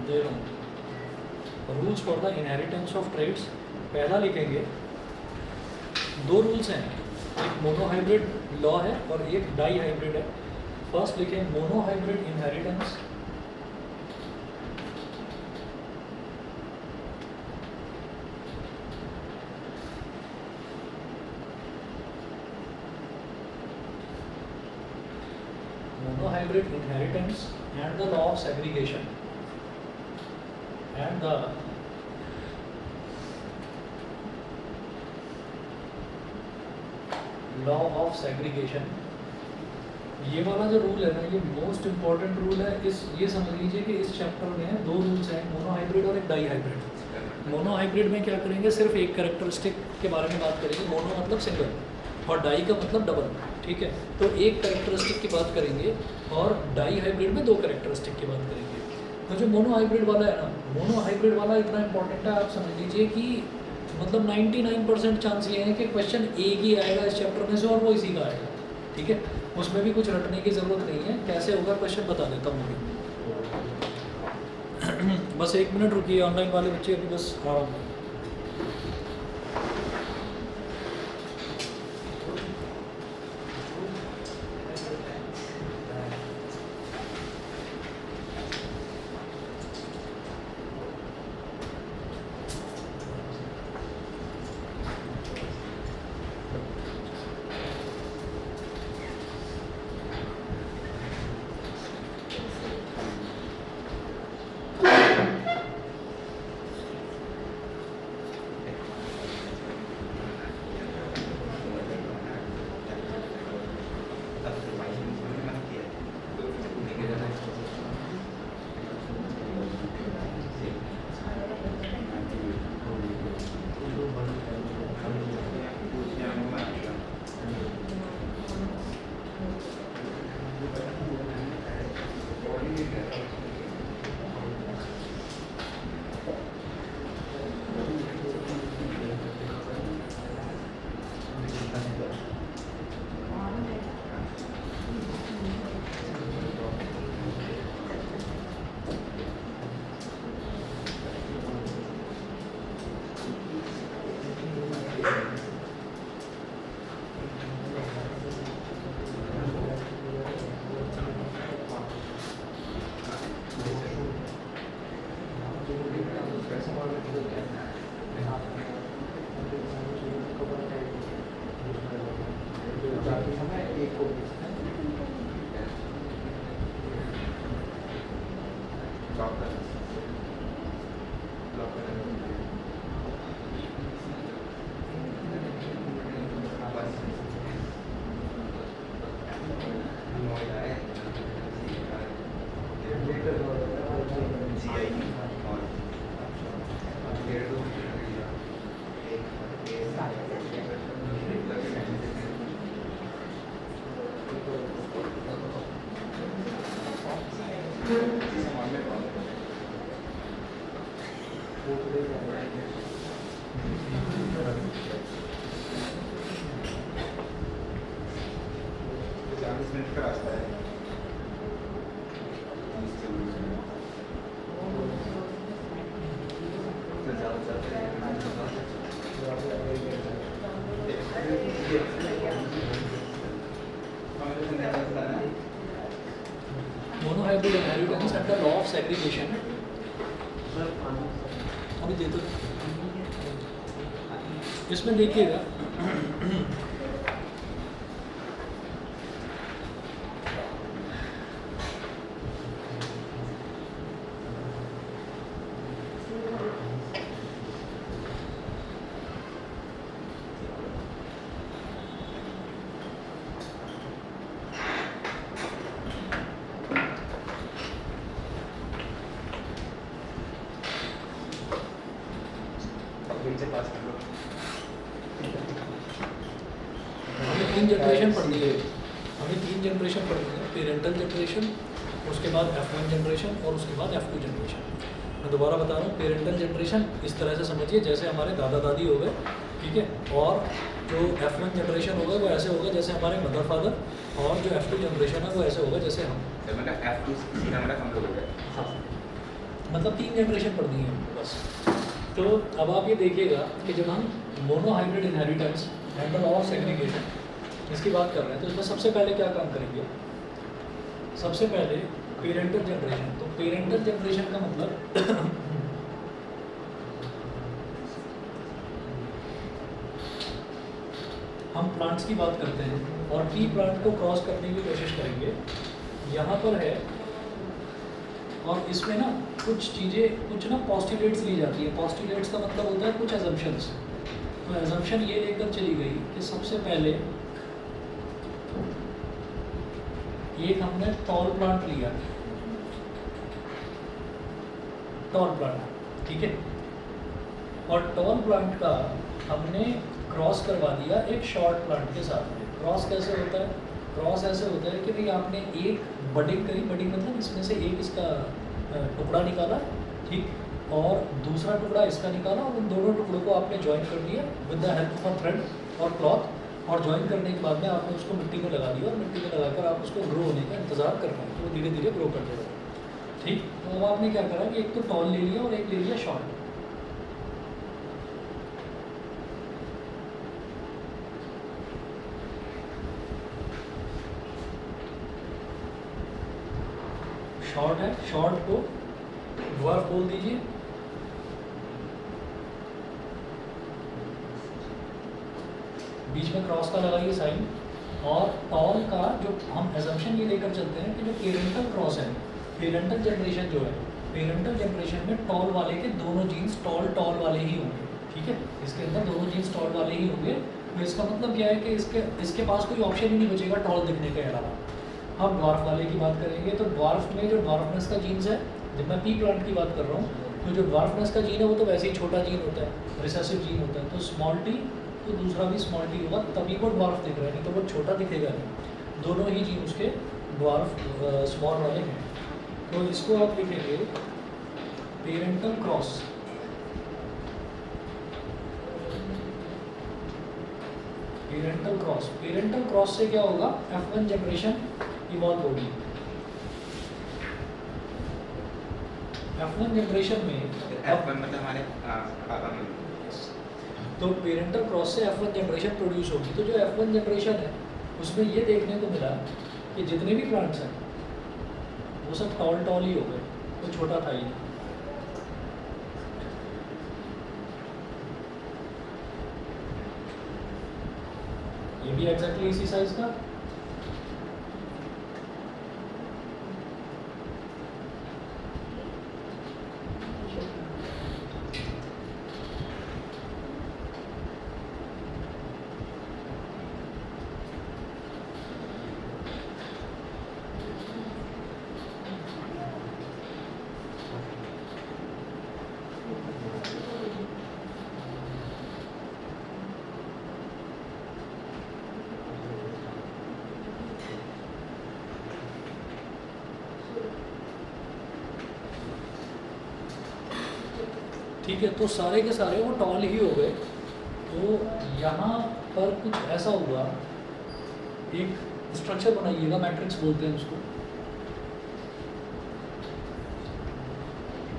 [SPEAKER 1] दे रहा हूँ. Rules for the inheritance of traits पहला लिखेंगे. दो रूल्स हैं, एक मोनोहाइब्रिड लॉ है और एक डाई हाइब्रिड है. फर्स्ट लिखें monohybrid inheritance. Monohybrid inheritance and the law of segregation. And the law of segregation. ये वाला जो रूल है ना, ये मोस्ट इम्पॉर्टेंट रूल है. ये समझ लीजिए कि इस चैप्टर में दो रूल्स हैं, मोनोहाइब्रिड और एक डाई हाइब्रिड. मोनोहाइब्रिड में क्या करेंगे, सिर्फ एक कैरेक्टरिस्टिक के बारे में बात करेंगे. मोनो मतलब सिंगल और डाई का मतलब डबल. ठीक है, तो एक कैरेक्टरिस्टिक की बात करेंगे और डाई हाइब्रिड में दो कैरेक्टरिस्टिक की बात करेंगे. तो जो मोनोहाइब्रिड वाला है ना, मोनोहाइब्रिड वाला इतना इंपॉर्टेंट है, आप समझ लीजिए कि मतलब 99% चांस ये है कि क्वेश्चन एक ही आएगा इस चैप्टर में से और वो इसी का आएगा. ठीक है, उसमें भी कुछ रटने की ज़रूरत नहीं है. कैसे होगा क्वेश्चन बता देता हूँ अभी. बस 1 मिनट रुकिए, ऑनलाइन वाले बच्चे अभी बस आ रहा हूँ.
[SPEAKER 4] तो 40 मिनट का रास्ता है।
[SPEAKER 1] Monohybrid inheritance and the law of segregation. अभी दे दो इसमें देखिएगा
[SPEAKER 4] से पास कर लो।
[SPEAKER 1] हमें 3 जनरेशन पढ़नी है। हमें 3 जनरेशन पढ़नी है, पेरेंटल जनरेशन, उसके बाद F1 जनरेशन और उसके बाद F2 जनरेशन। मैं दोबारा बता रहा हूँ, पेरेंटल जनरेशन इस तरह से समझिए जैसे हमारे दादा दादी हो गए, ठीक है, और जो F1 जनरेशन होगा वो ऐसे होगा जैसे हमारे मदर फादर, और जो F2 जनरेशन है वो ऐसे होगा जैसे हम।
[SPEAKER 4] तो मतलब F2 सीधा मतलब हम लोग हो गए।
[SPEAKER 1] हाँ, मतलब 3 जनरेशन पढ़नी है बस। तो अब आप ये देखिएगा कि जब हम monohybrid inheritance and the law of segregation इसकी बात कर रहे हैं तो इसमें सबसे पहले क्या काम करेंगे? सबसे पहले पेरेंटल जनरेशन। तो पेरेंटल जनरेशन का मतलब हम प्लांट्स की बात करते हैं और पी प्लांट को क्रॉस करने की कोशिश करेंगे। यहाँ पर है और इसमें ना कुछ चीज़ें, कुछ ना पॉस्टुलेट्स ली जाती है। पॉस्टुलेट्स का मतलब होता है कुछ एजम्पशंस। तो एजम्पशन ये लेकर चली गई कि सबसे पहले एक हमने टॉल प्लांट लिया, टॉल प्लांट, ठीक है, और टॉल प्लांट का हमने क्रॉस करवा दिया एक शॉर्ट प्लांट के साथ में। क्रॉस कैसे होता है? क्रॉस ऐसे होता है कि भाई आपने एक बडिंग करी, बडिंग मतलब इसमें से एक इसका टुकड़ा निकाला, ठीक, और दूसरा टुकड़ा इसका निकाला और उन दोनों टुकड़ों को आपने ज्वाइन कर दिया with the help of thread और क्लॉथ, और ज्वाइन करने के बाद में आपने उसको मिट्टी में लगा दिया और मिट्टी में लगाकर आप उसको ग्रो होने का इंतज़ार कर रहे हैं, तो वो धीरे धीरे ग्रो करते जाएगा, ठीक। तो अब आपने क्या करा कि एक तो टॉल ले लिया और एक ले लिया शॉर्ट। शॉर्ट है, शॉर्ट को ड्वार्फ बोल दीजिए, बीच में क्रॉस का लगाइए साइन, और टॉल का जो हम एजम्पशन ये लेकर चलते हैं कि जो पेरेंटल क्रॉस है, पेरेंटल जनरेशन जो है, पेरेंटल जनरेशन में टॉल वाले के दोनों जीन्स टॉल टॉल वाले ही होंगे, ठीक है, इसके अंदर दोनों जीन्स टॉल वाले ही होंगे। तो इसका मतलब क्या है कि इसके पास कोई ऑप्शन ही नहीं बचेगा टॉल दिखने के अलावा। हम ड्वार्फ वाले की बात करेंगे तो ड्वार्फ में जो ड्वार्फनेस का जीन्स है, जब मैं पी प्लांट की बात कर रहा हूँ तो जो ड्वार्फनेस का जीन है वो तो वैसे ही छोटा जीन होता है, रिसेसिव जीन होता है, तो स्मॉल टी तो दूसरा भी स्मॉल टी होगा, तभी वो ड्वार्फ दिख रहा है, नहीं तो वो छोटा दिखेगा नहीं। दोनों ही जीन उसके ड्वार्फ स्मॉल वाले हैं। तो इसको आप लिखेंगे parental cross, parental cross. Parental cross से क्या होगा? F1 जनरेशन इवॉल्व होगी। F1 जनरेशन में
[SPEAKER 4] F1 मतलब हमारे पापा मम्मी।
[SPEAKER 1] तो पेरेंटल क्रॉस से F1 जनरेशन प्रोड्यूस होगी। तो जो F1 जनरेशन है उसमें ये देखने को मिला कि जितने भी प्लांट्स हैं वो सब टॉल टॉल ही हो गए, तो छोटा था ही नहीं। ये भी एग्जैक्टली इसी साइज का, ठीक है, तो सारे के सारे वो टॉल ही हो गए। तो यहाँ पर कुछ ऐसा हुआ, एक स्ट्रक्चर बनाइएगा, मैट्रिक्स बोलते हैं उसको।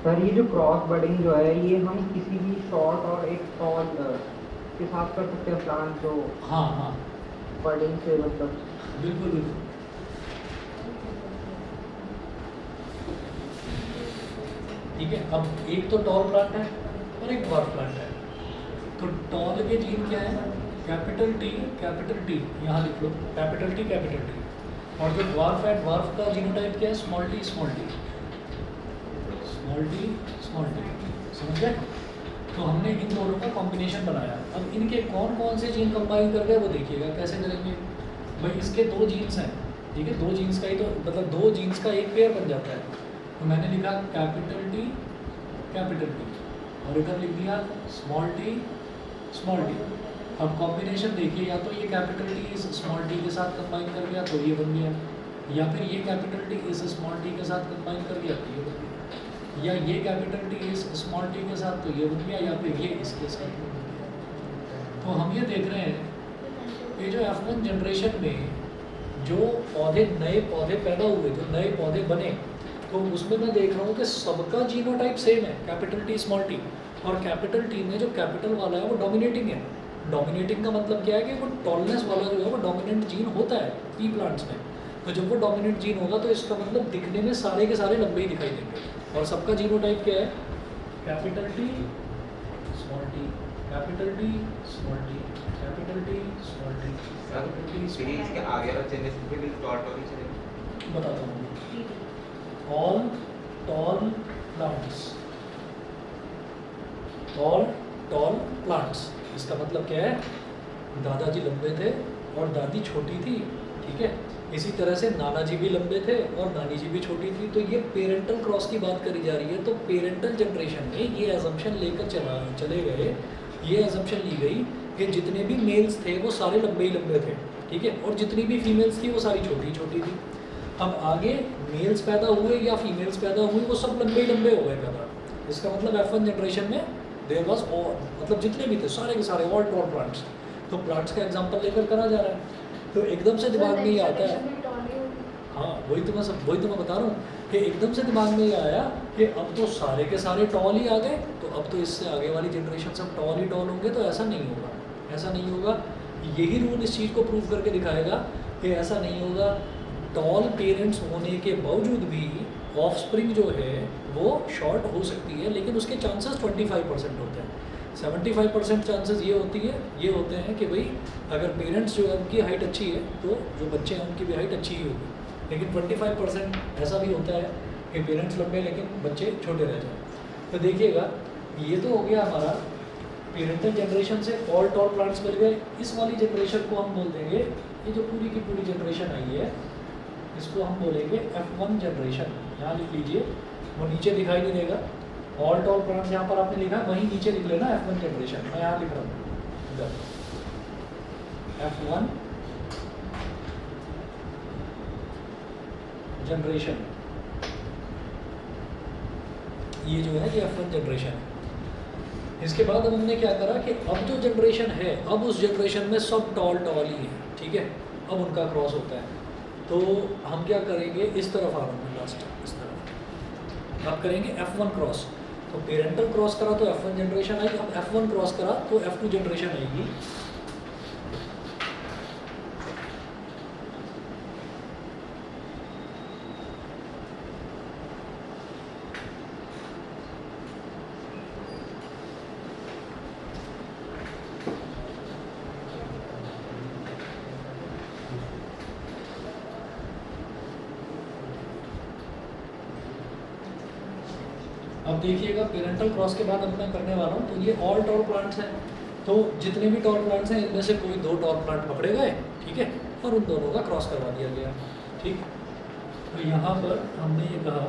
[SPEAKER 5] सर ये जो क्रॉस बडिंग जो है ये हम किसी भी शॉर्ट और एक टॉल के साथ कर सकते हैं प्लांट जो
[SPEAKER 1] हाँ हाँ
[SPEAKER 5] बडिंग से मतलब।
[SPEAKER 1] बिल्कुल बिल्कुल। ठीक है, अब एक तो टॉल प्लांट है और एक डॉर्फ प्लांट है। तो टॉल के जीन क्या है, कैपिटल टी, यहाँ लिख लो कैपिटल टी। और जो ड्वार्फ है, ड्वार्फ का जीनोटाइप क्या है, स्मॉल टी। समझ गए? तो हमने इन दोनों का कॉम्बिनेशन बनाया। अब इनके कौन कौन से जीन कंबाइन कर गए वो देखिएगा कैसे करेंगे। भाई इसके दो जीन्स हैं, ठीक है, दो जीन्स का ही तो मतलब दो जीन्स का एक पेयर बन जाता है। तो मैंने लिखा कैपिटल टी और इधर लिख दिया स्मॉल टी। अब कॉम्बिनेशन देखिए, या तो ये कैपिटल टी इस स्मॉल टी के साथ कंबाइन कर गया तो ये बन गया, या फिर ये कैपिटल टी इस स्मॉल टी के साथ कंबाइन कर गया तो ये बन गया, या ये कैपिटल टी इस स्मॉल टी के साथ तो ये बन गया, या फिर ये इसके साथ बन गया। तो हम ये देख रहे हैं ये जो F1 जनरेशन में जो नए पौधे पैदा हुए, जो नए पौधे बने, तो उसमें मैं देख रहा हूँ कि सबका जीनोटाइप सेम है, कैपिटल टी स्मॉल टी। और कैपिटल टी में जो कैपिटल वाला है वो डोमिनेटिंग है। डोमिनेटिंग का मतलब क्या है कि वो टॉलनेस वाला जो है वो डोमिनेंट जीन होता है पी प्लांट्स में। तो जब वो डोमिनेंट जीन होगा तो इसका मतलब दिखने में सारे के सारे लंबे ही दिखाई देंगे। और सबका जीनोटाइप क्या है, capital T small T, capital T small T, capital T small T, capital T
[SPEAKER 4] फिर
[SPEAKER 1] स्मॉल
[SPEAKER 4] इसके आगे वाला जनरेशन पे भी टॉल ही चलेगा।
[SPEAKER 1] टी। बताता हूँ, ऑल टॉल प्लांट्स, इसका मतलब क्या है, दादाजी लंबे थे और दादी छोटी थी, ठीक है। इसी तरह से नाना जी भी लंबे थे और नानी जी भी छोटी थी। तो ये पेरेंटल क्रॉस की बात करी जा रही है। तो पेरेंटल जनरेशन में ये एजम्पशन लेकर चले गए, ये एजम्पशन ली गई कि जितने भी मेल्स थे वो सारे लंबे ही लंबे थे, ठीक है, और जितनी भी फीमेल्स थी वो सारी छोटी छोटी थी। अब आगे मेल्स पैदा हुए या फीमेल्स पैदा हुई, वो सब लंबे ही लंबे हो गए पैदा। इसका मतलब F1 जनरेशन में देयर वाज ऑल, मतलब जितने भी थे सारे के सारे ऑल टॉल प्लांट्स। तो प्लांट्स का एग्जांपल लेकर करा जा रहा है। तो एकदम से दिमाग में ये आता है, हाँ वही तो मैं बता रहा हूँ कि एकदम से दिमाग में ये आया कि अब तो सारे के सारे टॉल ही आ गए, तो अब तो इससे आगे वाली जनरेशन सब टॉल ही टॉल होंगे। तो ऐसा नहीं होगा, ऐसा नहीं होगा। यही रूल इस चीज़ को प्रूव करके दिखाएगा कि ऐसा नहीं होगा। टॉल पेरेंट्स होने के बावजूद भी ऑफस्प्रिंग जो है वो शॉर्ट हो सकती है, लेकिन उसके चांसेस 25% होते हैं। 75% चांसेस ये होते हैं कि भाई अगर पेरेंट्स जो है उनकी हाइट अच्छी है तो जो बच्चे हैं उनकी भी हाइट अच्छी ही होगी। लेकिन 25% ऐसा भी होता है कि पेरेंट्स लंबे लेकिन बच्चे छोटे रह जाएं। तो देखिएगा, ये तो हो गया हमारा पेरेंटल जनरेशन से ऑल टॉल प्लांट्स मिल गए। इस वाली जनरेशन को हम बोल देंगे, ये जो पूरी की पूरी जनरेशन आई है इसको हम बोलेंगे F1 जनरेशन। यहाँ लिख लीजिए, वो नीचे दिखाई नहीं देगा। ऑल टॉल प्लांट्स जहाँ पर आपने लिखा वहीं नीचे लिख लेना F1 जनरेशन। मैं यहाँ लिख रहा हूँ इधर F1 जनरेशन। ये जो है ये F1 जनरेशन है। इसके बाद अब हमने क्या करा कि अब जो जनरेशन है, अब उस जनरेशन में सब टॉल ही है, ठीक है। अब उनका क्रॉस होता है। तो हम क्या करेंगे, इस तरफ आ रहा हूँ लास्ट, इस तरफ अब करेंगे F1 क्रॉस। तो पेरेंटल क्रॉस करा तो F1 जनरेशन आई, अब F1 क्रॉस करा तो F2 जनरेशन आएगी। अब देखिएगा पेरेंटल क्रॉस के बाद अब मैं करने वाला हूँ। तो ये ऑल टॉल प्लांट्स हैं, तो जितने भी टॉल प्लांट्स हैं इनमें से कोई 2 टॉल प्लांट पकड़े गए, ठीक है, और उन दोनों का क्रॉस करवा दिया गया, ठीक। तो यहाँ पर हमने ये कहा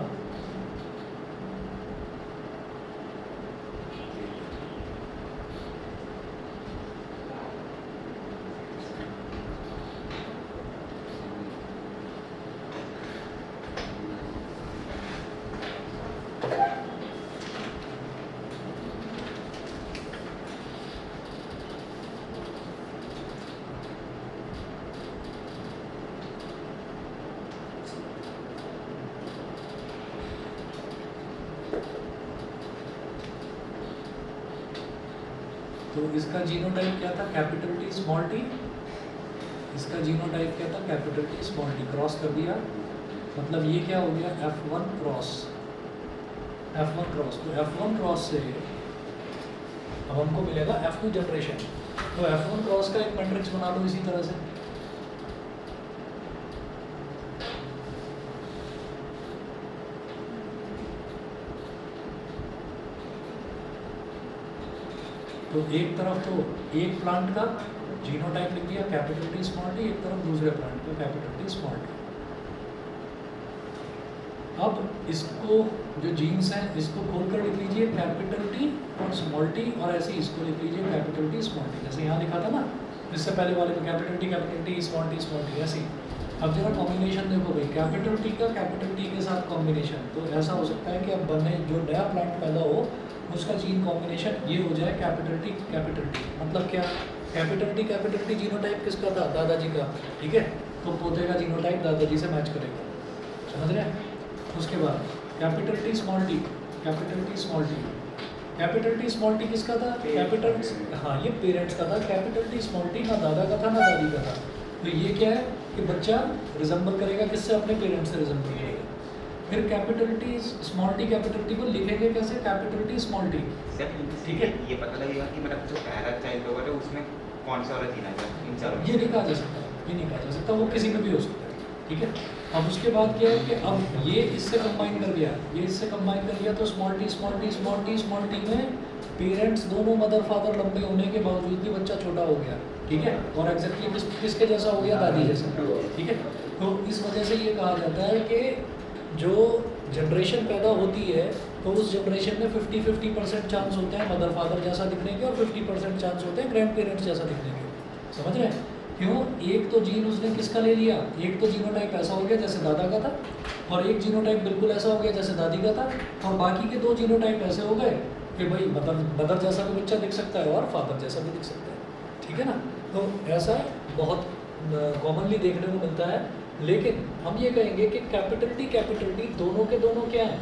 [SPEAKER 1] तो इसका जीनोटाइप क्या था, कैपिटल टी स्मॉल टी। इसका जीनोटाइप क्या था, capital T small T. Cross कर दिया, मतलब ये क्या हो गया, F1 क्रॉस। F1 क्रॉस, तो F1 क्रॉस से अब हमको मिलेगा F2 जनरेशन। तो F1 क्रॉस का एक मैट्रिक्स बना लो इसी तरह से। तो एक तरफ तो एक प्लांट का जीनोटाइप लिख दिया कैपिटल टी स्मॉल टी, एक तरफ दूसरे प्लांट का कैपिटल टी स्मॉल टी। अब इसको जो जीन्स हैं इसको खोलकर लिख लीजिए कैपिटल टी और स्मॉल टी, और ऐसे ही इसको लिख लीजिए कैपिटल टी स्मॉल टी, जैसे यहाँ लिखा था ना इससे पहले वाले में कैपिटल टी स्मॉल टी ऐसे ही। अब जरा कॉम्बिनेशन देखो भाई, कैपिटल टी का कैपिटल टी के साथ कॉम्बिनेशन, तो ऐसा हो सकता है कि अब बने जो नया प्लांट पैदा हो उसका जीन कॉम्बिनेशन ये हो जाए कैपिटल टी। मतलब क्या, कैपिटल टी जीनोटाइप किसका था, दादाजी का, ठीक है, तो पोते का जीनोटाइप दादाजी से मैच करेगा, समझ रहे हैं। उसके बाद कैपिटल टी स्मॉल टी किसका था, कैपिटल, हाँ ये पेरेंट्स का था। कैपिटल टी स्मॉल टी ना दादा का था ना दादी का था। तो ये क्या है कि बच्चा रिजम्बल करेगा किससे, अपने पेरेंट्स से रिजम्बल करेगा। फिर capital T small T capital T को लिखेंगे कैसे, कैपिटल टी स्मॉल टी, ठीक है।
[SPEAKER 4] ये पता लगेगा कि मतलब जो पहला चाइल्ड होगा तो उसमें कौन सा वाला जीना है इन चारों में?
[SPEAKER 1] ये नहीं कहा जा सकता, वो किसी में भी हो सकता है, ठीक है। अब उसके बाद क्या है कि अब ये इससे कंबाइन कर दिया, तो स्मॉल टी में पेरेंट्स दोनों मदर फादर लंबे होने के बावजूद भी बच्चा छोटा हो गया, ठीक है, और एग्जैक्टली किसके जैसा हो गया, दादी जैसा, ठीक है। तो इस वजह से ये कहा जाता है कि जो जनरेशन पैदा होती है तो उस जनरेशन में 50-50% चांस होते हैं मदर फादर जैसा दिखने के, और 50% चांस होते हैं ग्रैंड पेरेंट्स जैसा दिखने के, समझ रहे हैं। क्यों, एक तो जीन उसने किसका ले लिया, एक तो जीनोटाइप ऐसा हो गया जैसे दादा का था, और एक जीनोटाइप बिल्कुल ऐसा हो गया जैसे दादी का था, और बाकी के दो जीनोटाइप ऐसे हो गए कि भाई मदर जैसा भी बच्चा दिख सकता है और फादर जैसा भी दिख सकता है, ठीक है ना। तो ऐसा बहुत कॉमनली देखने को मिलता है। लेकिन हम ये कहेंगे कि कैपिटल टी दोनों के दोनों क्या है,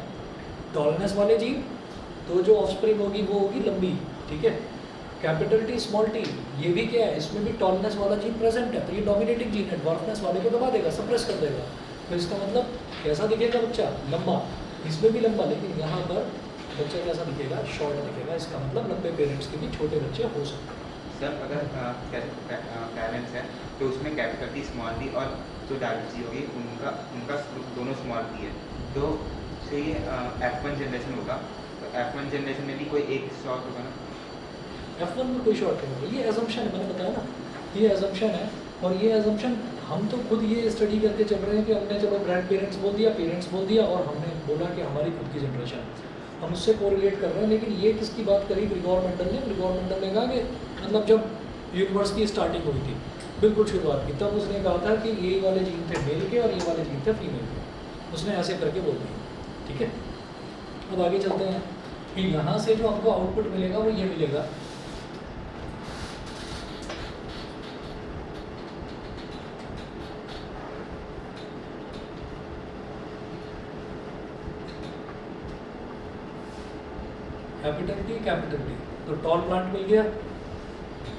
[SPEAKER 1] टॉलनेस वाले जीन, तो जो ऑफस्प्रिंग होगी वो होगी लंबी, ठीक है। कैपिटल टी स्मॉल टी ये भी क्या है, इसमें भी टॉलनेस वाला जीन प्रेजेंट है, तो ये डोमिनेटिंग जीन है, ड्वार्फनेस वाले को दबा देगा, सप्रेस कर देगा। तो इसका मतलब कैसा दिखेगा बच्चा, लंबा, इसमें भी लंबा, लेकिन यहाँ पर बच्चा कैसा दिखेगा, शॉर्ट दिखेगा। इसका मतलब लंबे पेरेंट्स के भी छोटे बच्चे हो सकते हैं।
[SPEAKER 4] सर अगर पेरेंट्स हैं तो उसमें कैपिटल टी स्मॉल टी और जो दादी जी होगी उनका दोनों स्मॉल टी है, तो से ये F1 जनरेशन होगा, तो F1 जनरेशन में भी कोई एक शॉर्ट होगा ना?
[SPEAKER 1] F1 में कोई शॉर्ट नहीं होगा, ये एजम्पशन है, मैंने बताया ना, ये एजम्पशन है। और ये एजम्पशन हम तो खुद ये स्टडी करके चल रहे हैं कि हमने चलो ग्रैंड पेरेंट्स बोल दिया और हमने बोला कि हमारी खुद की जनरेशन, हम उससे कोरिलेट कर रहे हैं। लेकिन ये किसकी बात करी, ग्रिगोर मेंडल ने कहा कि मतलब जब यूनिवर्स की स्टार्टिंग हुई थी, बिल्कुल शुरुआत की, तब उसने कहा था कि ये वाले जीन थे मेल के और ये वाले जीन थे फीमेल के, उसने ऐसे करके बोल दिया, ठीक है। अब आगे चलते हैं कि यहाँ से जो हमको आउटपुट मिलेगा वो ये मिलेगा, कैपिटल टी, तो टॉल प्लांट मिल गया।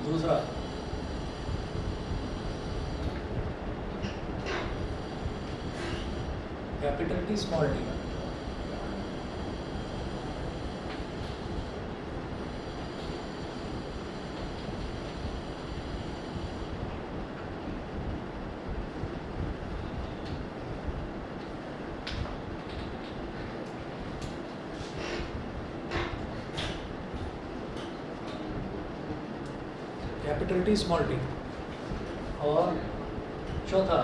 [SPEAKER 1] दूसरा capital T small T, capital T small T, और चौथा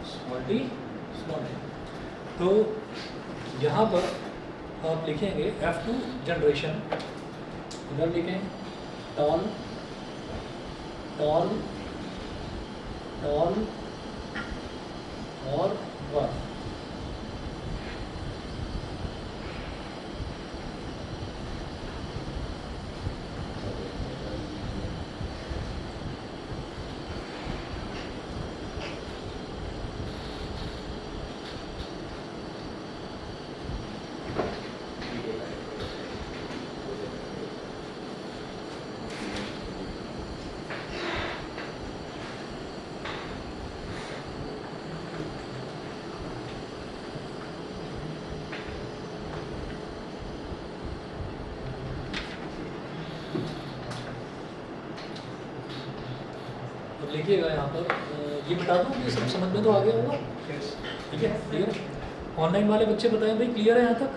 [SPEAKER 1] स्मॉल टी। तो यहाँ पर आप लिखेंगे F2 जनरेशन, इधर लिखें टॉल और वन। देखिएगा यहाँ पर ये बता दूँ, ये सब समझ में तो आ गया होगा? ठीक है, क्लियर है? ऑनलाइन वाले बच्चे बताएं भाई, क्लियर है यहाँ तक?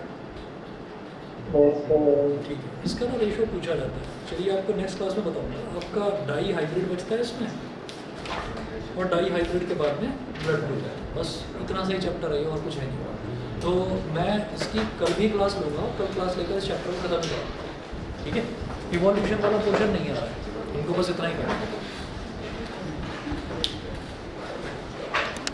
[SPEAKER 1] ठीक है, इसका ना रेशो पूछा जाता है। चलिए आपको नेक्स्ट क्लास में बताऊंगा। आपका डाई हाइब्रिड बचता है इसमें, और डाई हाइब्रिड के बाद में ब्लड ग्रुप है। बस इतना सही चैप्टर है ये, और कुछ है नहीं। तो मैं इसकी कल भी क्लास लूँगा, कल क्लास लेकर इस चैप्टर को खत्म करूँगा। ठीक है, इवोल्यूशन वाला पोर्शन नहीं आ रहा है, इनको बस इतना ही करना है।